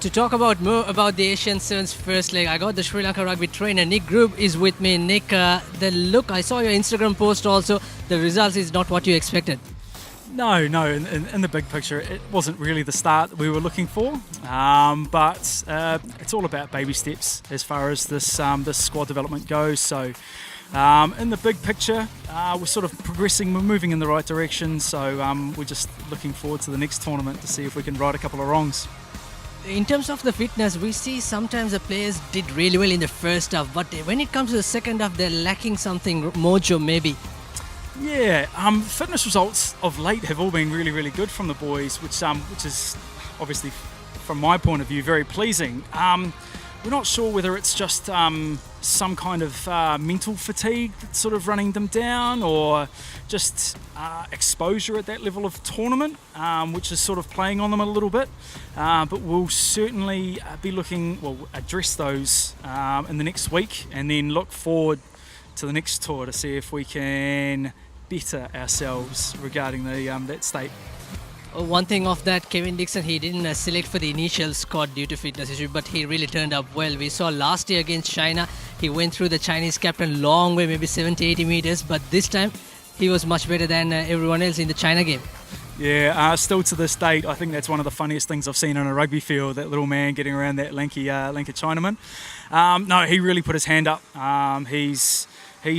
To talk about more about the Asian Sevens first leg, I got the Sri Lanka rugby trainer Nic Groube is with me. Nic, the look, I saw your Instagram post also, the results is not what you expected. No, in the big picture, it wasn't really the start that we were looking for, but it's all about baby steps as far as this squad development goes. So in the big picture, we're sort of progressing, we're moving in the right direction, so we're just looking forward to the next tournament to see if we can right a couple of wrongs. In terms of the fitness, we see sometimes the players did really well in the first half, but when it comes to the second half, they're lacking something, mojo maybe. Yeah, fitness results of late have all been really, really good from the boys, which is obviously, from my point of view, very pleasing. We're not sure whether it's just some kind of mental fatigue that's sort of running them down, or just exposure at that level of tournament, which is sort of playing on them a little bit. But we'll certainly address those in the next week, and then look forward to the next tour to see if we can better ourselves regarding that state. One thing of that, Kevin Dixon, he didn't select for the initial squad due to fitness issue, but he really turned up well. We saw last year against China, he went through the Chinese captain long way, maybe 70-80 meters, but this time he was much better than everyone else in the China game. Yeah, still to this date, I think that's one of the funniest things I've seen on a rugby field, that little man getting around that lanky Chinaman. No, he really put his hand up. He's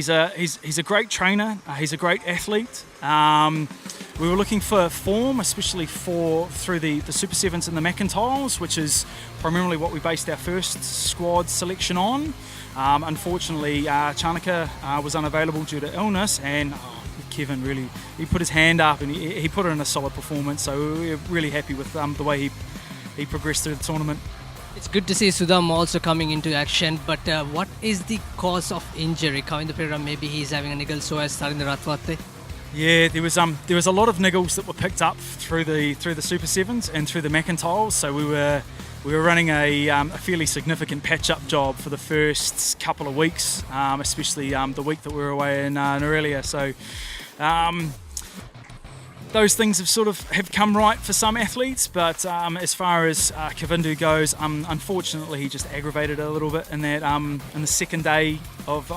a great trainer. He's a great athlete. We were looking for form, especially through the Super Sevens and the McIntyres, which is primarily what we based our first squad selection on. Unfortunately, Chanaka was unavailable due to illness, and Kevin really he put his hand up and he put in a solid performance. So we're really happy with the way he progressed through the tournament. It's good to see Sudham also coming into action, but what is the cause of injury? Kevin ThePapare, maybe he's having a niggle so as starting the Ratwate. Yeah, there was a lot of niggles that were picked up through the Super Sevens and through the McIntyres. So we were running a fairly significant patch-up job for the first couple of weeks, especially the week that we were away in Aurelia. So those things have come right for some athletes, but as far as Kavindu goes, unfortunately he just aggravated it a little bit in that in the second day of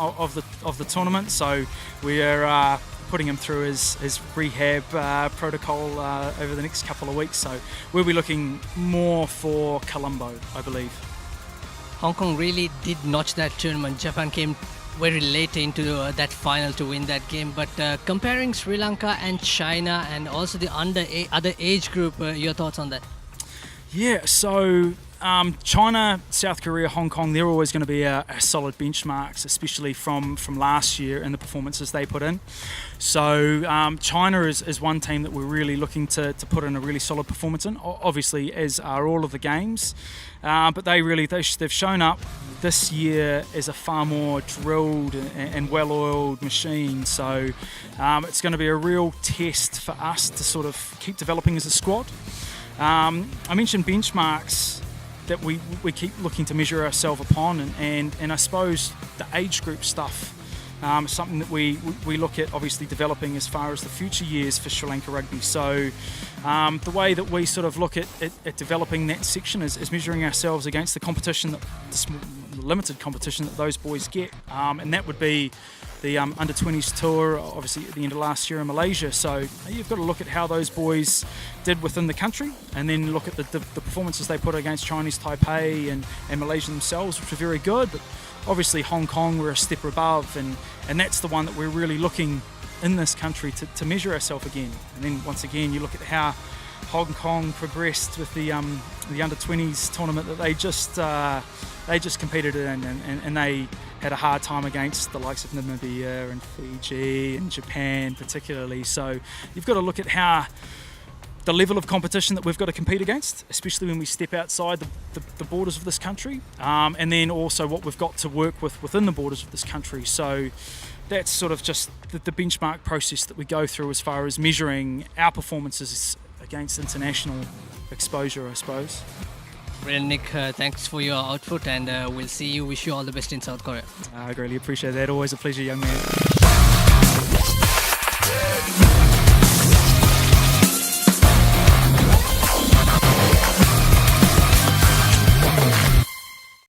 the tournament. So we are putting him through his rehab protocol over the next couple of weeks. So we'll be looking more for Colombo, I believe. Hong Kong really did notch that tournament. Japan came very late into that final to win that game. But comparing Sri Lanka and China and also the other age group, your thoughts on that? Yeah, so China, South Korea, Hong Kong, they're always going to be a solid benchmarks, especially from last year and the performances they put in. So China is one team that we're really looking to put in a really solid performance in, obviously, as are all of the games. But they've shown up this year as a far more drilled and well-oiled machine. So it's going to be a real test for us to sort of keep developing as a squad. I mentioned benchmarks that we keep looking to measure ourselves upon, and I suppose the age group stuff is something that we look at obviously developing as far as the future years for Sri Lanka rugby. So the way that we sort of look at developing that section is measuring ourselves against the competition, the limited competition that those boys get, and that would be the under-20s tour, obviously at the end of last year in Malaysia. So you've got to look at how those boys did within the country, and then look at the performances they put against Chinese Taipei and Malaysia themselves, which were very good. But obviously Hong Kong were a step above, and that's the one that we're really looking in this country to measure ourselves again. And then once again, you look at how Hong Kong progressed with the under-20s tournament that they just competed in, and they had a hard time against the likes of Namibia and Fiji and Japan particularly. So you've got to look at how the level of competition that we've got to compete against, especially when we step outside the borders of this country, and then also what we've got to work with within the borders of this country. So that's sort of just the benchmark process that we go through as far as measuring our performances against international exposure, I suppose. Well, Nic, thanks for your output, and we'll see you. Wish you all the best in South Korea. I greatly appreciate that. Always a pleasure, young man.